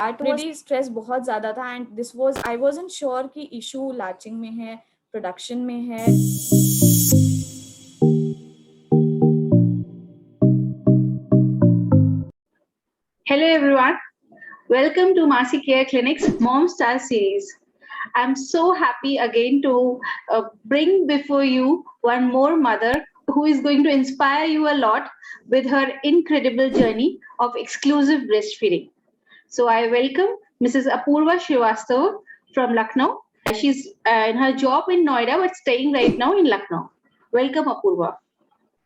That was stress बहुत ज़्यादा था and this was I wasn't sure कि इशू लैचिंग में है, प्रोडक्शन में है। Hello everyone, welcome to Masi Care Clinic's Mom Star series. I'm so happy again to bring before you one more mother who is going to inspire you a lot with her incredible journey of exclusive breastfeeding. So I welcome Mrs. Apurva Srivastava from Lucknow. She's in her job in Noida but staying right now in Lucknow. Welcome Apurva.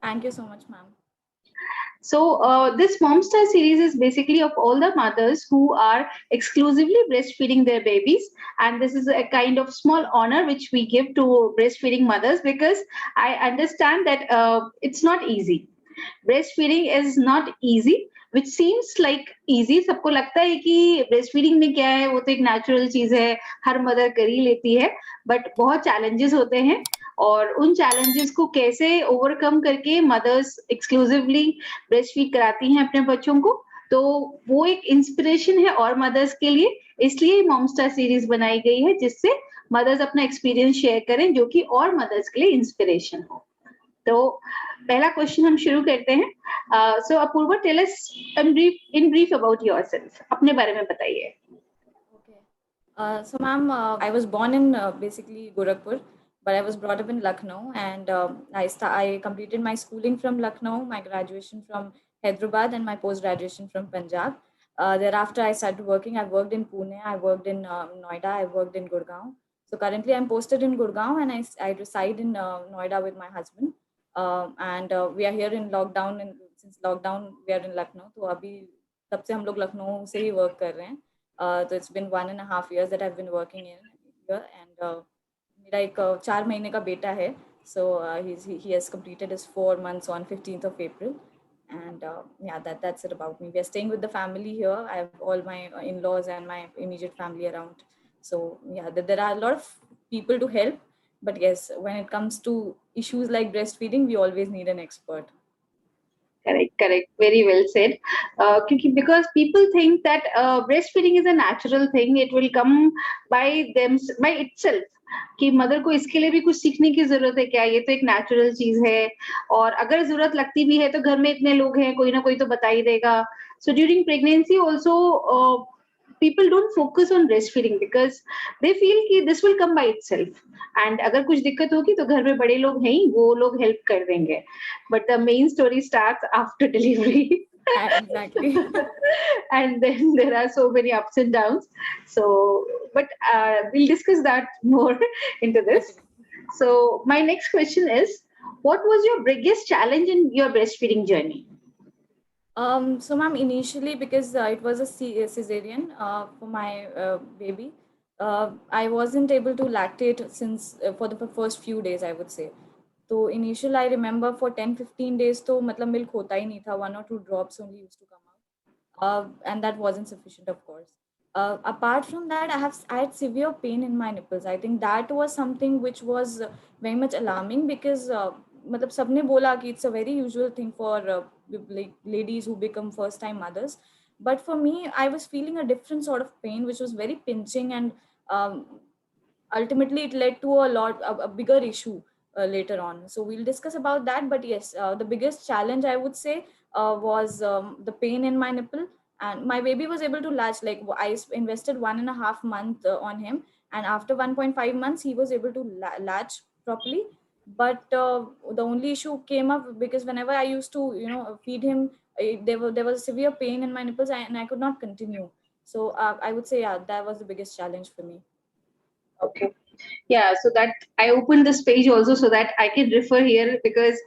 Thank you so much, ma'am. So this Mom Star series is basically of all the mothers who are exclusively breastfeeding their babies, and this is a kind of small honor which we give to breastfeeding mothers because I understand that it's not easy. Breastfeeding is not easy, which seems like easy. सबको लगता है कि breastfeeding में क्या है, वो तो एक natural चीज है, हर mother कर ही लेती है, but बहुत challenges होते हैं और उन challenges को कैसे overcome करके mothers exclusively breastfeed कराती हैं अपने बच्चों को, तो वो एक इंस्पिरेशन है और मदर्स के लिए, इसलिए मॉम स्टार सीरीज बनाई गई है जिससे मदर्स अपना एक्सपीरियंस शेयर करें जो कि और मदर्स के लिए इंस्पिरेशन हो। तो पहला क्वेश्चन हम शुरू करते हैं। So Apurva, tell us in brief about yourself, अपने बारे में बताइए। So ma'am, I was born in basically Gorakhpur, but I was brought up in Lucknow, and I completed my schooling from Lucknow, my graduation from Hyderabad, and my post graduation from Punjab. Thereafter, I started working. I worked in Pune, I worked in Noida, I worked in Gurgaon. So currently, I'm posted in Gurgaon, and I reside in Noida with my husband. And we are here in lockdown, and since lockdown, we are in Lucknow. So अभी तब से हम लोग लखनऊ से ही work कर रहे हैं. So it's been 1.5 years that I've been working in here, and मेरा एक 4 महीने का बेटा है. So he has completed his 4 months on 15th of April, and yeah, that's it about me. We are staying with the family here. I have all my in-laws and my immediate family around. So yeah, there are a lot of people to help, but yes, when it comes to issues like breastfeeding, we always need an expert. Correct, very well said. Because people think that breastfeeding is a natural thing, it will come by itself, कि mother को इसके लिए भी कुछ सीखने की जरूरत है क्या, ये तो एक नेचुरल चीज है और अगर जरूरत लगती भी है तो घर में इतने लोग हैं, कोई ना कोई तो बता ही देगा. So during pregnancy also people don't focus on breastfeeding because they feel कि this will come by itself, and अगर कुछ दिक्कत होगी तो घर में बड़े लोग हैं ही, वो लोग help कर देंगे, but the main story starts after delivery. Exactly. And then there are so many ups and downs, so but we'll discuss that more into this. So my next question is, what was your biggest challenge in your breastfeeding journey? So ma'am, initially because it was a cesarean for my baby, I wasn't able to lactate since for the first few days, I would say. So initially I remember for 10-15 days तो मतलब milk होता ही नहीं था, 1 or 2 drops only used to come out, and that wasn't sufficient, of course. Apart from that, I had severe pain in my nipples. I think that was something which was very much alarming because मतलब सबने बोला कि it's a very usual thing for like ladies who become first time mothers, but for me I was feeling a different sort of pain which was very pinching, and ultimately it led to a bigger issue later on. So we'll discuss about that, but yes, the biggest challenge I would say was the pain in my nipple, and my baby was able to latch. Like I invested 1.5 months on him, and after 1.5 months he was able to latch properly. But the only issue came up because whenever I used to feed him, there was severe pain in my nipples, and I could not continue. So I would say, yeah, that was the biggest challenge for me. Okay. Yeah, so that I opened this page also so that I can refer here because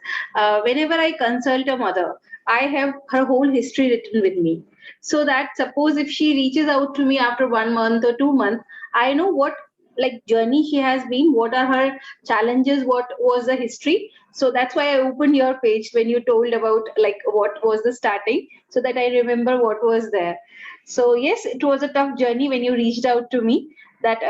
whenever I consult a mother, I have her whole history written with me. So that suppose if she reaches out to me after 1 month or 2 months, I know what like journey she has been, what are her challenges, what was the history. So that's why I opened your page when you told about like what was the starting, so that I remember what was there. So yes, it was a tough journey when you reached out to me. That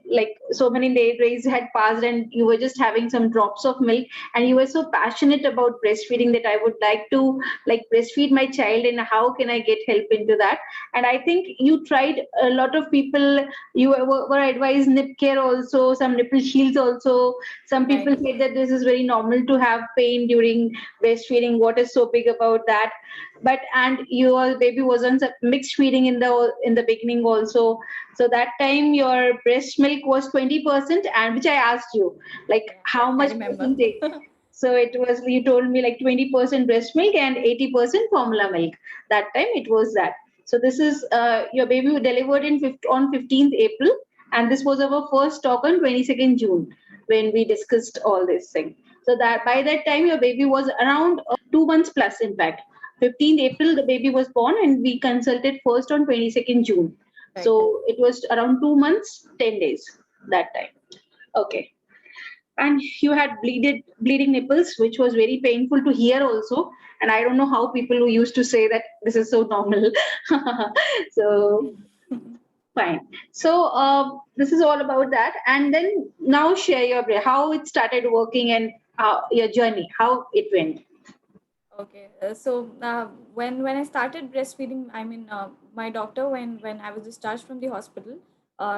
like so many days had passed and you were just having some drops of milk, and you were so passionate about breastfeeding that I would like to like breastfeed my child, and how can I get help into that. And I think you tried, a lot of people, you were advised nip care also, some nipple shields also. Some Right. people say that this is very normal to have pain during breastfeeding. What is so big about that? But and your baby was on some mixed feeding in the beginning also. So that time your breast milk was 20%, and which I asked you, like Yeah, how I much remember. percentage? So it was, you told me like 20% breast milk and 80% formula milk. That time it was that. So this is your baby delivered on 15th April, and this was our first talk on 22nd June when we discussed all this thing. So that by that time your baby was around 2 months plus. In fact, 15th April the baby was born, and we consulted first on 22nd June. Right. So it was around 2 months, 10 days that time. Okay. And you had bleeding nipples, which was very painful to hear also. And I don't know how people who used to say that this is so normal. So fine. So this is all about that. And then now share your how it started working, and your journey, how it went. Okay, when I started breastfeeding, I mean, my doctor, when I was discharged from the hospital,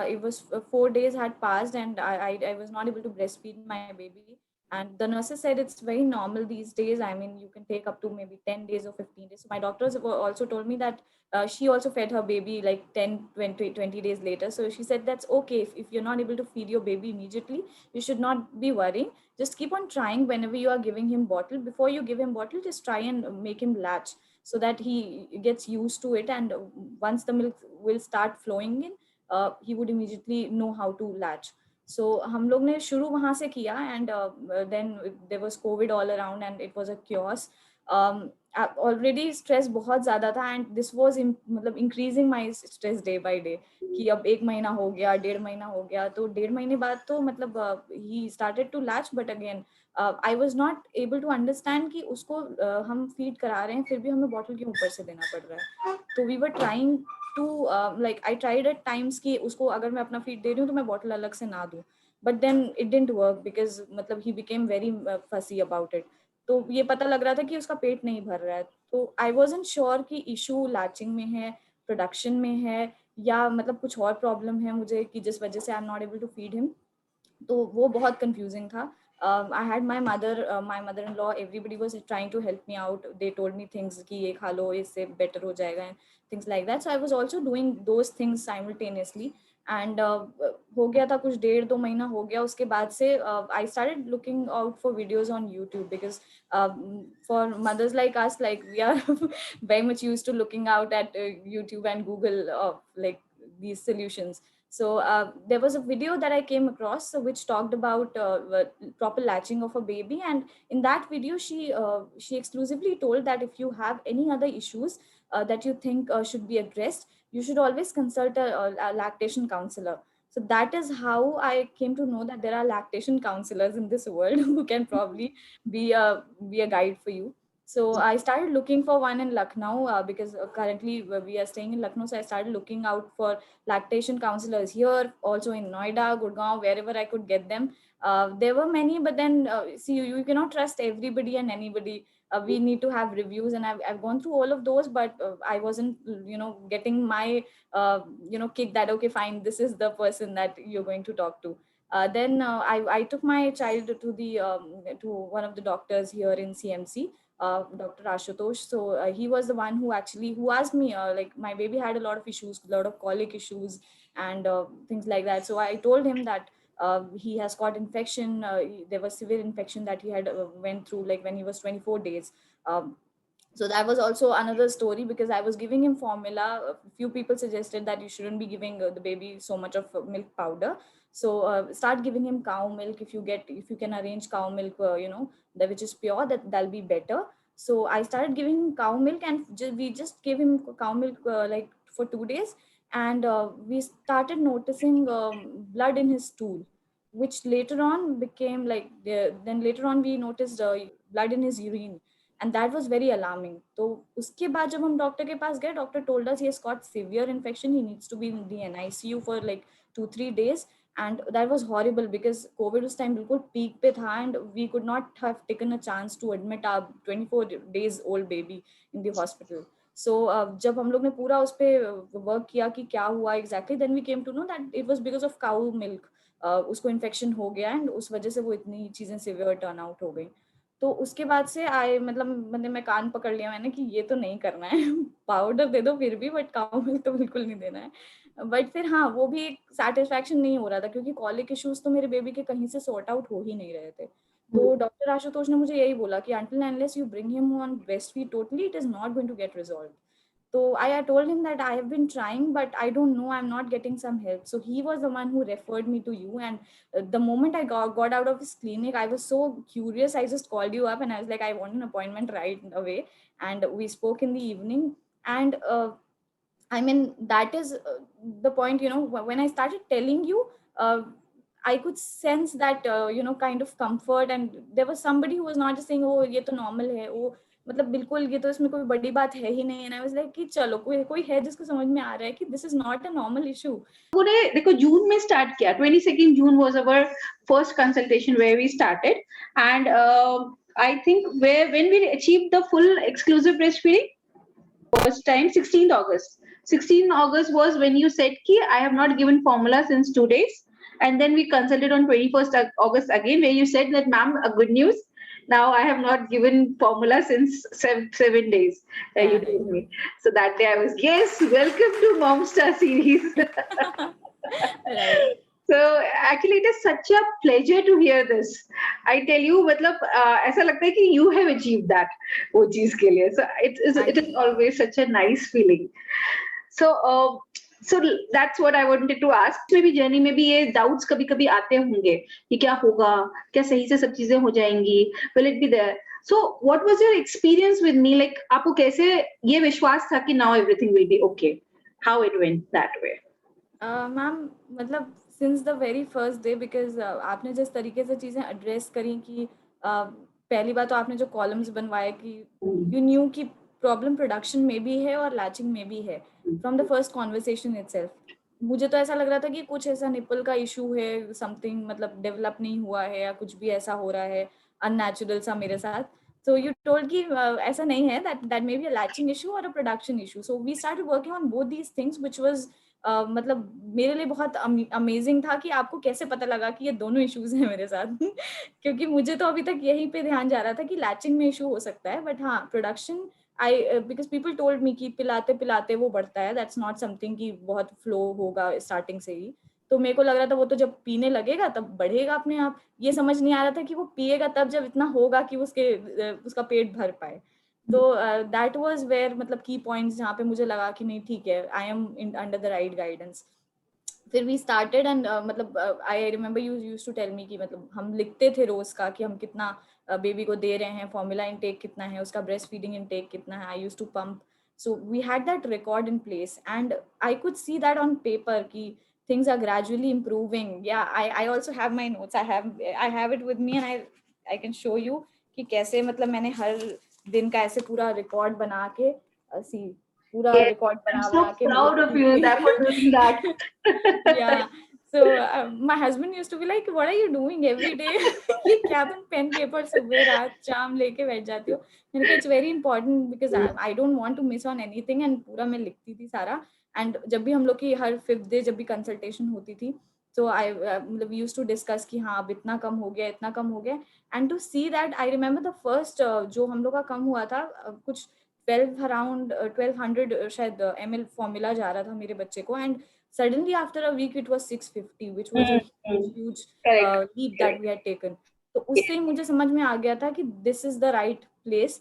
it was 4 days had passed, and I was not able to breastfeed my baby. And the nurses said it's very normal these days. I mean, you can take up to maybe 10 days or 15 days. So my doctors also told me that she also fed her baby like 10, 20 days later. So she said that's okay if you're not able to feed your baby immediately, you should not be worrying. Just keep on trying whenever you are giving him bottle. Before you give him bottle, just try and make him latch so that he gets used to it. And once the milk will start flowing in, he would immediately know how to latch. So हम लोग ने शुरू वहाँ से किया, and then there was COVID all around and it was a chaos. Already stress बहुत ज़्यादा था, and this was मतलब increasing my stress day by day. कि अब 1 महीना हो गया, 1.5 महीना हो गया, तो 1.5 महीने बाद तो मतलब ही started to latch, but again I was not able to understand कि उसको हम फीड करा रहे हैं फिर भी हमें बॉटल क्यों ऊपर से देना पड़ रहा है. तो we were trying to like I tried at times कि उसको अगर मैं अपना फीड दे रही हूँ तो मैं बॉटल अलग से ना दूँ, but then it didn't work because मतलब ही became very fussy about it. तो ये पता लग रहा था कि उसका पेट नहीं भर रहा है. तो आई वॉजंट श्योर कि इशू लैचिंग में है, प्रोडक्शन में है, या मतलब कुछ और प्रॉब्लम है मुझे कि जिस वजह से I am not able to feed him. तो वो बहुत कंफ्यूजिंग था. I had my mother in law, everybody was trying to help me out. They told me things कि ये खा लो, इससे बेटर हो जाएगा, and things like that. So I was also doing those things simultaneously. And हो गया था कुछ 1.5-2 महीना हो गया. उसके बाद से I started looking out for videos on YouTube because for mothers like us, like we are very much used to looking out at YouTube and Google of like these solutions. So there was a video that I came across which talked about proper latching of a baby, and in that video she exclusively told that if you have any other issues that you think should be addressed, you should always consult a lactation counselor. So that is how I came to know that there are lactation counselors in this world who can probably be a guide for you. So I started looking for one in Lucknow because currently we are staying in Lucknow. So I started looking out for lactation counselors here, also in Noida, Gurgaon, wherever I could get them. There were many, but then see, you cannot trust everybody and anybody. We need to have reviews, and I've gone through all of those, but I wasn't, getting my, kick that, okay, fine, this is the person that you're going to talk to. Then I took my child to to one of the doctors here in CMC, Dr. Ashutosh. So he was the one who asked me, like my baby had a lot of issues, a lot of colic issues, and things like that. So I told him that he has got infection. There was severe infection that he had went through, like when he was 24 days. So that was also another story because I was giving him formula. A few people suggested that you shouldn't be giving the baby so much of milk powder. So start giving him cow milk. If you can arrange cow milk, that which is pure, that'll be better. So I started giving him cow milk, and we just gave him cow milk like for 2 days, and we started noticing blood in his stool, which later on became like then later on we noticed blood in his urine, and that was very alarming. तो उसके बाद जब हम doctor के पास गए, doctor told us he has got severe infection, he needs to be in the NICU for like 2-3 days, and that was horrible because COVID उस time बिल्कुल peak पे था, and we could not have taken a chance to admit our 24 days old baby in the hospital. So जब हम लोग ने पूरा उस पे work किया कि क्या हुआ exactly, then we came to know that it was because of cow milk. उसको infection हो गया and उस वजह से वो इतनी चीजें severe turn out हो गई. तो उसके बाद से मतलब मैं कान पकड़ लिया मैंने कि ये तो नहीं करना है पाउडर दे दो फिर भी, बट काऊ मिल्क तो बिल्कुल नहीं देना है. बट फिर हाँ, वो भी एक सैटिस्फैक्शन नहीं हो रहा था क्योंकि कॉलिक इश्यूज तो मेरे बेबी के कहीं से सॉर्ट आउट हो ही नहीं रहे थे. तो डॉक्टर आशुतोष ने मुझे यही बोला कि until and unless you bring him on breastfeed totally, it is not going to get resolved. So I told him that I have been trying, but I don't know, I'm not getting some help. So he was the one who referred me to you. And the moment I got out of his clinic, I was so curious. I just called you up and I was like, I want an appointment right away. And we spoke in the evening. And I mean, that is the point, you know, when I started telling you, I could sense that, you know, kind of comfort. And there was somebody who was not just saying, oh, ये तो normal है, oh, मतलब बिल्कुल ये तो इसमें कोई बड़ी बात है ही नहीं. And I was like कि चलो कोई है जिसको समझ में आ रहा है कि this is not a normal issue. पूरे देखो जून में स्टार्ट किया, 22nd June was our first consultation where we started, and I think when we achieved the full exclusive breastfeeding, first time 16th August. 16th August was when you said ki I have not given formula since 2 days, and then we consulted on 21st August again where you said that ma'am, a good news, now I have not given formula since 7 days. You told me. So that day I was, yes, welcome to Momstar series. Right. So actually it is such a pleasure to hear this. I tell you, मतलब ऐसा लगता है कि you have achieved that वो चीज के लिए. So it is always such a nice feeling. So so that's what I wanted to ask. Maybe journey में भी ये doubts कभी-कभी आते होंगे कि क्या होगा, क्या सही से सब चीजें हो जाएंगी, will it be there? So what was your experience with me? Like आपको कैसे ये विश्वास था कि now everything will be okay? How it went that way? Ma'am मतलब since the very first day, because आपने जिस तरीके से चीज़ें एड्रेस करी कि पहली बात तो आपने जो कॉलम्स बनवाए कि यू न्यू कि प्रॉब्लम प्रोडक्शन में भी है और लैचिंग में भी है from the first conversation itself. मुझे तो ऐसा लग रहा था कि कुछ ऐसा निपल का इशू है, समथिंग मतलब डेवलप नहीं हुआ है या कुछ भी ऐसा हो रहा है अननेचुरल सा मेरे साथ. So you told कि ऐसा नहीं है, that may be a latching issue or a production issue. So we started working on both these things, which was मतलब मेरे लिए बहुत अमेजिंग था कि आपको कैसे पता लगा कि ये दोनों इश्यूज हैं मेरे साथ क्योंकि मुझे तो अभी तक यहीं पे ध्यान जा रहा था कि लैचिंग में इशू हो सकता है, बट हाँ production I because people told me कि पिलाते पिलाते वो बढ़ता है, दैट्स नॉट समथिंग कि बहुत फ्लो होगा स्टार्टिंग से ही. तो मेरे को लग रहा था वो तो जब पीने लगेगा तब बढ़ेगा अपने आप. ये समझ नहीं आ रहा था कि वो पिएगा तब जब इतना होगा कि उसका पेट भर पाए. तो दैट वाज वेयर मतलब की पॉइंट्स जहाँ पे मुझे लगा कि नहीं ठीक है, I am under the right guidance. फिर वी स्टार्टेड एंड मतलब I remember you used to tell me कि मतलब हम लिखते थे रोज का कि हम कितना बेबी को दे रहे हैं, फॉर्मूला इनटेक कितना है, उसका ब्रेस्ट फीडिंग इनटेक कितना है. I used to pump. So we had that record in place and I could see that on paper कि things are gradually improving. Yeah, I also have my notes. I have it with me and I can show you कि कैसे मतलब मैंने हर दिन का ऐसे पूरा record बना के सी पूरा रिकॉर्ड बना के proud of you that for doing that. Yeah. So my husband used to be like, what are you doing every day? ये क्या तुम पेन पेपर सुबह रात शाम लेके बैठ जाती हो. मैंने कहा it's very important because I don't want to miss on anything and पूरा मैं लिखती थी सारा. एंड जब भी हम लोग की हर 5th डे जब भी कंसल्टेशन होती थी तो आई मतलब यूज टू डिस्कस कि हाँ अब इतना कम हो गया इतना कम हो गया. And to see that I remember the first जो हम लोग का कम हुआ था कुछ 1200 शायद ml फॉर्मूला जा रहा था मेरे बच्चे को. And suddenly after a week it was 650, which was a huge leap that we had taken. तो उससे ही मुझे समझ में आ गया था कि this is the right place.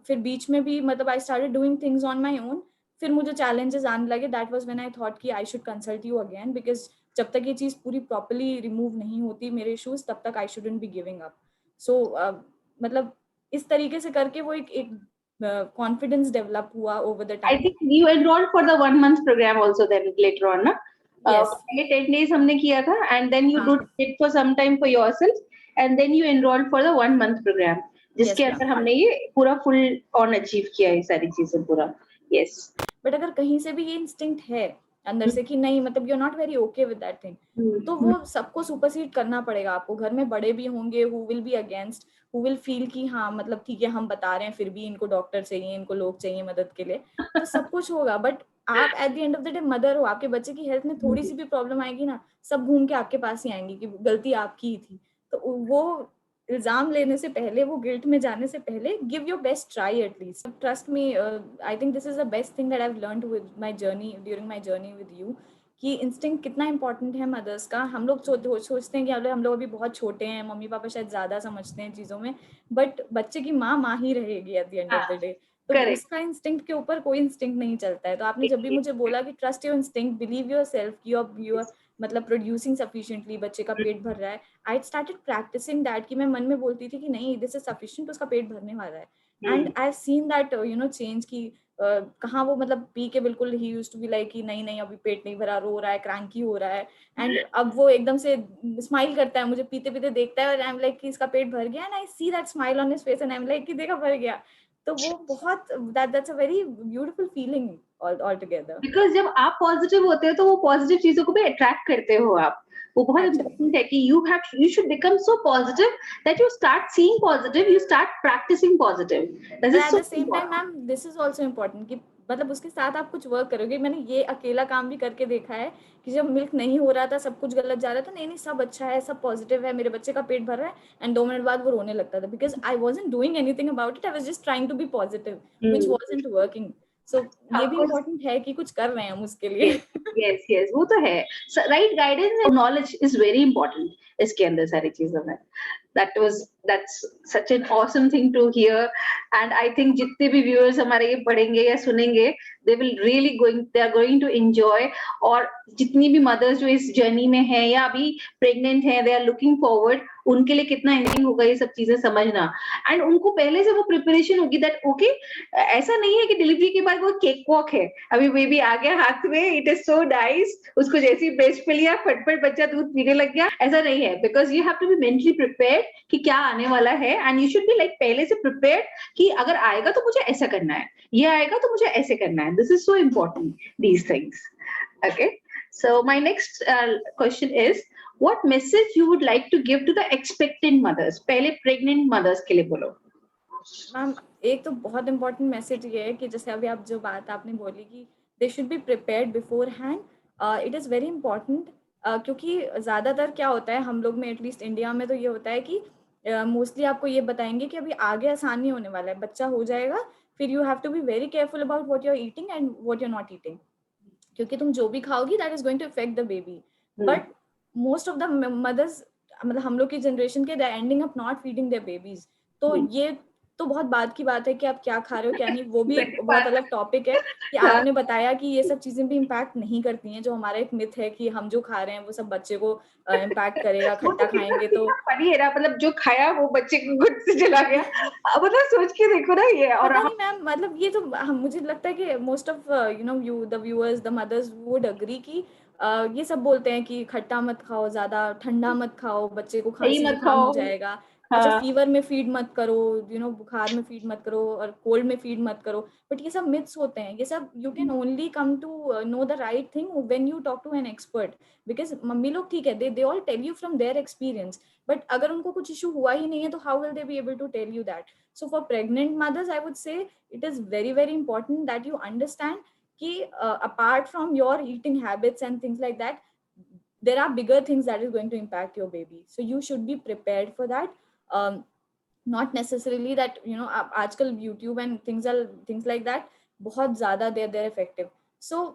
फिर बीच में भी मतलब I started doing things on my own. फिर मुझे challenges आने लगे. That was when I thought कि I should consult you again because जब तक ये चीज़ पूरी properly remove नहीं होती मेरे issues तब तक I shouldn't be giving up. So मतलब इस तरीके से करके वो एक confidence develop हुआ over the time. I think you enrolled for the 1 month program also then later on, ना? Yes. पहले 10 days हमने किया था and then you did it for some time for yourself and then you enrolled for the 1 month program जिसके अंदर हमने ये पूरा full on achieve किया ये सारी चीजें पूरा. Yes. बट अगर कहीं से भी ये इंस्टिंक्ट है अंदर से कि नहीं, मतलब you are not very okay with that thing, तो वो सबको सुपरसीड करना पड़ेगा आपको। घर में बड़े भी होंगे who will be against, who will feel कि हाँ मतलब ठीक है हम बता रहे हैं फिर भी इनको डॉक्टर चाहिए, इनको लोग चाहिए मदद के लिए, तो सब कुछ होगा। बट आप at the end of the day mother हो, आपके बच्चे की हेल्थ में थोड़ी सी भी प्रॉब्लम आएगी ना, सब घूम के आपके पास ही आएंगी कि गलती आपकी ही थी। तो वो इल्जाम लेने से पहले, वो गिल्ट में जाने से पहले, give your best try at least. Trust me, I think this is the best thing that I have learned with my journey, during my journey with you, कि इंस्टिंक्ट कितना इंपॉर्टेंट है मदर्स का। हम लोग सोचते हैं कि हम लोग अभी बहुत छोटे हैं, मम्मी पापा शायद ज़्यादा समझते हैं चीज़ों में, बट बच्चे की माँ माँ ही रहेगी at the end of the day. तो करेक्ट। उसका इंस्टिंक्ट के ऊपर कोई इंस्टिंक्ट नहीं चलता है। तो आपने जब भी मुझे बोला कि trust your instinct, believe yourself, you are मतलब प्रोड्यूसिंग सफिशिएंटली, बच्चे का पेट भर रहा है, आई स्टार्टेड प्रैक्टिसिंग दैट, कि मैं मन में बोलती थी कि नहीं दिस इज सफिशिएंट, उसका पेट भरने वाला है। And I have seen that change की कहाँ वो मतलब पी के बिल्कुल ही यूज्ड टू बी लाइक कि नहीं नहीं अभी पेट नहीं भरा, रो रहा है, क्रैंकी हो रहा है, एंड अब वो एकदम से स्माइल करता है, मुझे पीते पीते देखता है और आई एम लाइक कि इसका पेट भर गया, and I see that smile on his face and I am like कि देखा भर गया। तो वो बहुत that's a very beautiful feeling all together. Because जब आप पॉजिटिव होते हो तो वो पॉजिटिव चीजों को भी अट्रैक्ट करते हो आप। वो बहुत एक्चुअली इंपॉर्टेंट है कि you should become so positive that you start seeing positive, you start practising positive. This और is at so the same time ma'am this is also important कि मतलब उसके साथ आप कुछ वर्क करोगे। मैंने ये अकेला काम भी करके देखा है कि जब मिल्क नहीं हो रहा था, सब कुछ गलत जा रहा था, नहीं नहीं सब अच्छा है, सब पॉजिटिव है, मेरे बच्चे का पेट भर रहा है, एंड 2 मिनट बाद वो रोने लगता था, because I wasn't doing anything about it, I was just trying to be positive which wasn't working. So ये भी इम्पोर्टेंट। इम्पोर्टेंट है कि कुछ कर रहे हैं हम उसके Yes, लिए। yes, yes, वो तो है। Right guidance and knowledge is very important इसके अंदर सारी चीजों में। That's such an awesome thing to hear, and I think जितने भी viewers हमारे ये पढ़ेंगे या सुनेंगे, they are going to enjoy। और जितनी भी mothers जो इस journey में हैं या अभी pregnant हैं, they are looking forward, उनके लिए कितना interesting होगा ये सब चीजें समझना, and उनको पहले से वो preparation होगी that okay, ऐसा नहीं है कि डिलीवरी के बाद वो केक वॉक है, अभी बेबी आ गया हाथ में, इट इज सो नाइस, उसको जैसे ही ब्रेस्ट पे लिया फटफट बच्चा दूध पीने लग गया, ऐसा नहीं है। Because you have to be mentally prepared कि क्या आने वाला है, and you should be like पहले से प्रिपेयर्ड कि अगर आएगा तो मुझे ऐसा करना है, ये आएगा तो मुझे ऐसे करना है। This is so important, these things. Okay, so my next question is what message you would like to give to the expectant mothers, पहले pregnant mothers के लिए बोलो। मैम एक तो बहुत इंपॉर्टेंट मैसेज ये है कि जैसे अभी आप जो बात आपने बोली कि they should be prepared before hand, it is very important. क्योंकि ज़्यादातर क्या होता है हम लोग में, एटलीस्ट इंडिया में तो ये होता है कि मोस्टली आपको ये बताएंगे कि अभी आगे आसान नहीं होने वाला है, बच्चा हो जाएगा, फिर you have to be very careful about what you are eating and what you are not eating, क्योंकि तुम जो भी खाओगी that is going to affect the baby. But most of the mothers, मतलब हम लोग की जनरेशन के, they ending up not feeding their babies. तो ये तो बहुत बात की बात है कि आप क्या खा रहे हो क्या नहीं, वो भी एक बहुत अलग टॉपिक है कि आपने बताया कि ये सब चीजें भी इम्पैक्ट नहीं करती हैं, जो हमारा एक मिथ है कि हम जो खा रहे हैं वो सब बच्चे को इम्पैक्ट करेगा, वो तो खट्टा कितना खाएंगे तो। कितना फनी है ना, मतलब जो खाया वो बच्चे के गुट से चला गया। मतलब सोच के देखो ना ये, और पता हम नहीं मैम, मतलब ये तो मुझे लगता है कि most of you the viewers, the mothers would agree कि ये सब बोलते हैं कि खट्टा मत खाओ, ज्यादा ठंडा मत खाओ, बच्चे को दही खांसी मत जुकाम हो खाओ। जाएगा। अच्छा, हाँ, फीवर में फीड मत करो, बुखार में फीड मत करो, और कोल्ड में फीड मत करो। बट ये सब मिथ्स होते हैं, ये सब you can only come to know the right thing when you talk to an expert. Because mummy लोग ठीक है, they all tell you from their experience, but अगर उनको कुछ इशू हुआ ही नहीं है तो how will they be able to tell you that. So for pregnant mothers, I would say it is very, very important that you understand कि apart from your eating habits and things like that, there are bigger things that is going to impact your baby. So you should be prepared for that. Um, Not necessarily that आजकल YouTube and things like that बहुत ज़्यादा they're effective. So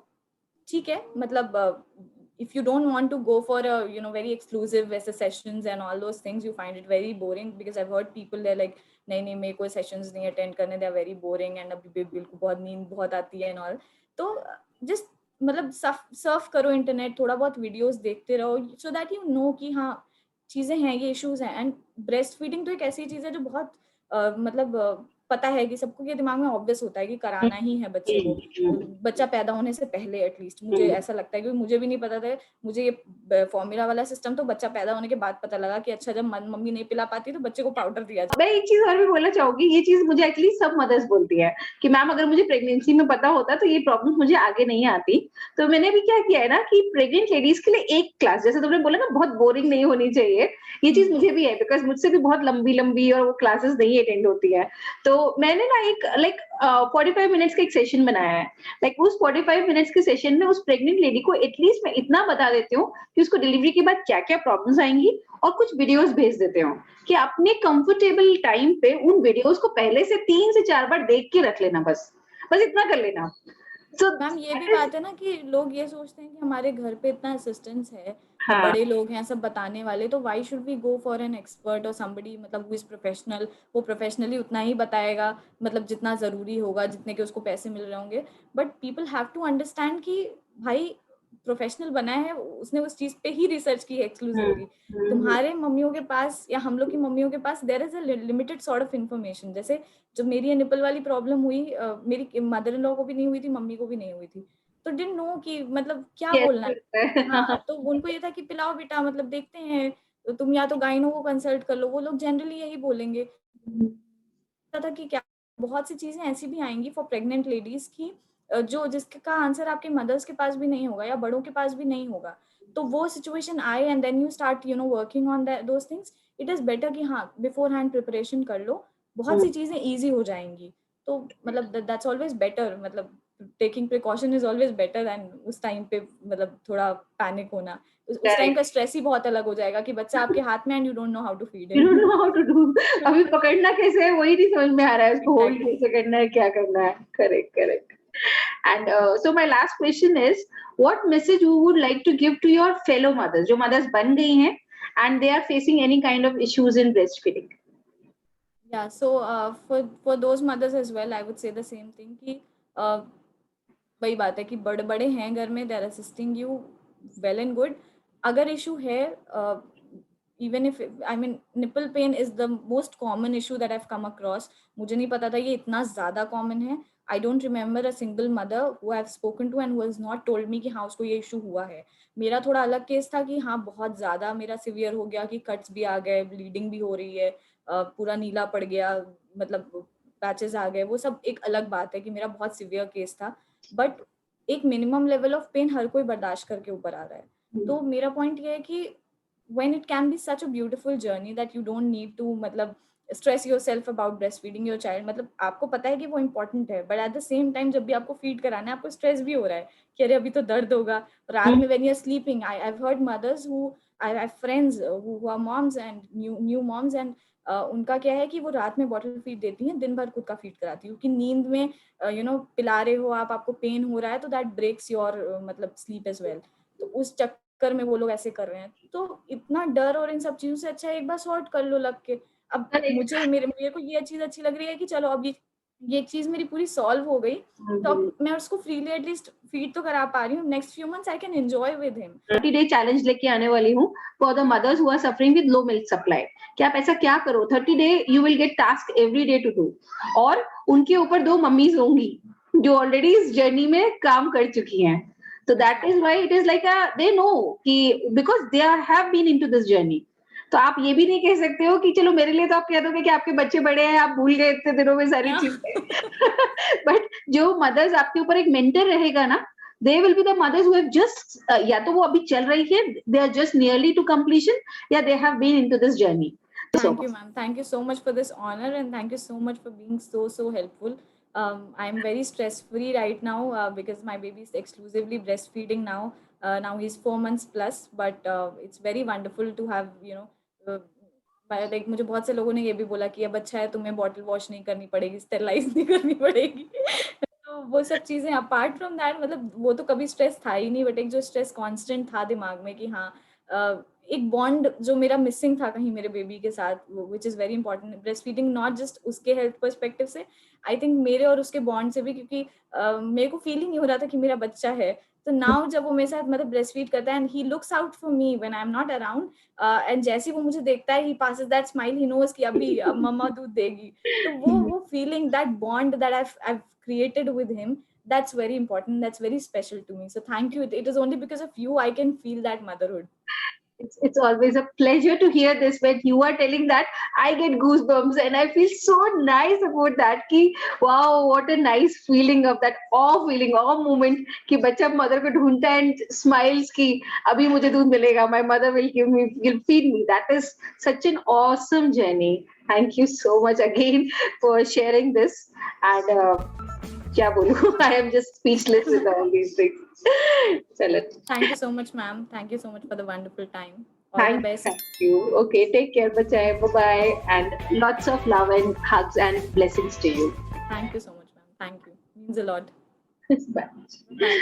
ठीक है, मतलब if you don't want to go for a very exclusive वैसे sessions and all those things, you find it very boring, because I've heard people they're like नहीं नहीं मेरे को sessions नहीं attend करने, they are very boring and अभी बिल्कुल बहुत नींद बहुत आती है and all। तो just मतलब सर्फ करो इंटरनेट, थोड़ा बहुत वीडियोस देखते रहो, so that you know कि हाँ चीज़ें हैं, ये इश्यूज हैं। एंड ब्रेस्ट फीडिंग तो एक ऐसी चीज़ है जो बहुत मतलब पता है कि सबको ये दिमाग में ऑब्वियस होता है कि कराना ही है बच्चे को, बच्चा पैदा होने से पहले एटलीस्ट, मुझे ऐसा लगता है, क्योंकि मुझे भी नहीं पता था, मुझे ये फॉर्मूला वाला सिस्टम तो बच्चा पैदा होने के बाद पता लगा कि अच्छा जब मम्मी नहीं पिला पाती तो बच्चे को पाउडर दिया जाए। मैं एक चीज और भी बोलना चाहूंगी, ये चीज मुझे एक्चुअली सब मदर्स बोलती है कि मैम अगर मुझे प्रेगनेंसी में पता होता तो ये प्रॉब्लम मुझे आगे नहीं आती। तो मैंने भी क्या किया है ना कि प्रेग्नेंट लेडीज के लिए एक क्लास, जैसे तुमने बोला ना बहुत बोरिंग नहीं होनी चाहिए, ये चीज मुझे भी है बिकॉज मुझसे भी बहुत लंबी लंबी और वो क्लासेस नहीं अटेंड होती है। तो मैंने ना एक लाइक 45 मिनट्स का एक सेशन बनाया है। लाइक उस 45 मिनट्स के सेशन में उस प्रेग्नेंट लेडी को एटलीस्ट मैं इतना बता देती हूँ कि उसको डिलीवरी के बाद क्या क्या प्रॉब्लम्स आएंगी, और कुछ वीडियोस भेज देते हो कि अपने कंफर्टेबल टाइम पे उन वीडियोस को पहले से 3 से 4 बार देख के रख लेना, बस बस इतना कर लेना। सो मैम ये भी दैट इज बात है ना कि लोग ये सोचते हैं कि हमारे घर पे इतना असिस्टेंस है, हाँ बड़े लोग हैं सब बताने वाले, तो why should we go for an expert और समबडी मतलब हु इज प्रोफेशनल, वो प्रोफेशनली उतना ही बताएगा मतलब जितना ज़रूरी होगा, जितने के उसको पैसे मिल रहे होंगे। But people have to understand कि भाई प्रोफेशनल बना है, उसने उस चीज़ पे ही रिसर्च की है हम्म, एक्सक्लूसिवली। हम्म, तुम्हारे मम्मियों के पास या हम लोग की मम्मियों के पास there is a limited sort of information. जैसे जब मेरी ये निपल वाली प्रॉब्लम हुई, मेरी मदर इन लॉ को भी नहीं हुई थी, मम्मी को भी नहीं हुई थी, तो डिडंट नो कि मतलब क्या बोलना कैसे है। लगता है हाँ, तो उनको ये था कि पिलाओ बेटा, मतलब देखते हैं, तो तुम या तो गाइनो को कंसल्ट कर लो, वो लोग जनरली यही बोलेंगे। था कि क्या बहुत सी चीज़ें ऐसी भी आएँगी फॉर प्रेग्नेंट लेडीज़ की जो जिसका आंसर आपके मदर्स के पास भी नहीं होगा या बड़ों के पास भी नहीं होगा। तो वो सिचुएशन आए and then you start working on that those things, it is better कि हाँ, बिफ़ोरहैंड प्रिपरेशन कर लो, बहुत सी चीज़ें ईज़ी हो जाएँगी। तो मतलब दैट्स ऑलवेज़ बेटर, मतलब taking precaution is always better than उस टाइम पे मतलब थोड़ा पैनिक होना। उस टाइम करेक्ट। का स्ट्रेस ही बहुत अलग हो जाएगा कि बच्चा आपके हाथ में and you don't know how to feed you don't him. Know how to do, अभी पकड़ना कैसे है वही नहीं समझ में आ रहा है, उसको होल्ड एग्ज़ैक्टली। कैसे करना है, क्या करना है। Correct, correct. And so my last question is, what message you would like to give to your fellow mothers, जो mothers बन गई हैं and they are facing any kind of issues in breastfeeding? Yeah, so for those mothers as well, I would say the same thing कि uh, वही बात है कि बड़े बड़े हैं घर में, they are assisting you well and good. अगर इशू है, even if I mean nipple pain is the most common issue that have come across. मुझे नहीं पता था ये इतना ज़्यादा कॉमन है। I don't remember a single mother who have spoken to and who has not told me कि हाँ उसको ये इशू हुआ है। मेरा थोड़ा अलग केस था कि हाँ बहुत ज़्यादा मेरा सिवियर हो गया कि कट्स भी आ गए, ब्लीडिंग भी हो रही है, पूरा नीला पड़ गया, मतलब पैचेस आ गए, वो सब एक अलग बात है कि मेरा बहुत सिवियर केस था। बट एक मिनिमम लेवल ऑफ पेन हर कोई बर्दाश्त करके ऊपर आ रहा है। तो मेरा पॉइंट ये है कि when it can be such a beautiful journey that you don't need to मतलब stress yourself about breastfeeding your child, मतलब आपको पता है कि वो important है, but at the same time जब भी आपको फीड कराना है आपको स्ट्रेस भी हो रहा है कि अरे अभी तो दर्द होगा रात में when you're sleeping। I've heard mothers who I have friends who are moms and new moms and उनका क्या है कि वो रात में बॉटल फीड देती हैं, दिन भर खुद का फीड कराती है, क्योंकि नींद में पिला रहे हो आप, आपको पेन हो रहा है, तो दैट ब्रेक्स योर मतलब स्लीप एज वेल। तो उस चक्कर में वो लोग ऐसे कर रहे हैं। तो इतना डर और इन सब चीज़ों से अच्छा है एक बार सॉर्ट कर लो लग के। अब करेक्ट। मुझे मेरे को ये चीज़ अच्छी लग रही है कि चलो अब ये चीज़ मेरी पूरी सॉल्व हो गई, तो अब मैं उसको फ्रीली एटलीस्ट फीड तो करा पा रही हूँ। Next few months I can enjoy with him. 30 day challenge लेके आने वाली हूँ for the mothers who are suffering with low milk supply. कि आप ऐसा क्या करो, 30 day you will get task every day to do, और उनके ऊपर 2 मम्मीज होंगी जो ऑलरेडी इस जर्नी में काम कर चुकी हैं। तो दैट अच्छा। Is why it is like they know कि because they are have been into this journey. तो आप ये भी नहीं कह सकते हो कि चलो मेरे लिए तो आप कह दोगे कि आपके बच्चे बड़े हैं, आप भूल गए इतने दिनों में सारी हाँ। चीजें। बट जो मदर्स आपके ऊपर एक मेंटर रहेगा ना, they will be the mothers who have just या तो वो अभी चल रही है, they are just nearly to completion, या they have been into this journey. So Thank you, ma'am. Thank you so much for this honor, and thank you so much for being so helpful. I'm very stress free right now because my baby is exclusively breastfeeding now. Now he's 4 months plus, but it's very wonderful to have like मुझे बहुत से लोगों ने ये भी बोला कि अब अच्छा है तुम्हें बॉटल वॉश नहीं करनी पड़ेगी, स्टेरलाइज नहीं करनी पड़ेगी। तो वो सब चीज़ें अपार्ट फ्रॉम दैट मतलब वो तो कभी स्ट्रेस था ही नहीं, बट एक जो स्ट्रेस कांस्टेंट था दिमाग में कि हाँ एक बॉन्ड जो मेरा मिसिंग था कहीं मेरे बेबी के साथ, which is very important, breast feeding not just उसके हेल्थ पर्सपेक्टिव से, आई थिंक मेरे और उसके बॉन्ड से भी, क्योंकि मेरे को फील ही नहीं हो रहा था कि मेरा बच्चा है। तो नाउ जब वो मेरे साथ मतलब ब्रेस्ट फीड करता है and he looks out for me when I am not around, and जैसे ही वो मुझे देखता है, he passes that smile, he knows कि अभी अब मम्मा दूध देगी। तो वो feeling, that bond that I've created with him, that's very important, that's very special to me. So thank you. It is only because of you I can feel that motherhood. It's always a pleasure to hear this. When you are telling that, I get goosebumps and I feel so nice about that. Ki, wow, what a nice feeling of that awe moment कि बच्चा mother को ढूंढता है and smiles कि अभी मुझे दूध मिलेगा, my mother will give me, will feed me. That is such an awesome journey. Thank you so much again for sharing this. And क्या बोलूं, I am just speechless with all these things. चलो. Thank you so much, ma'am. Thank you so much for the wonderful time. All the best. Thank you. Okay, take care, bachai. Bye-bye. And lots of love and hugs and blessings to you. Thank you so much, ma'am. Thank you. Means a lot. Bye. Bye.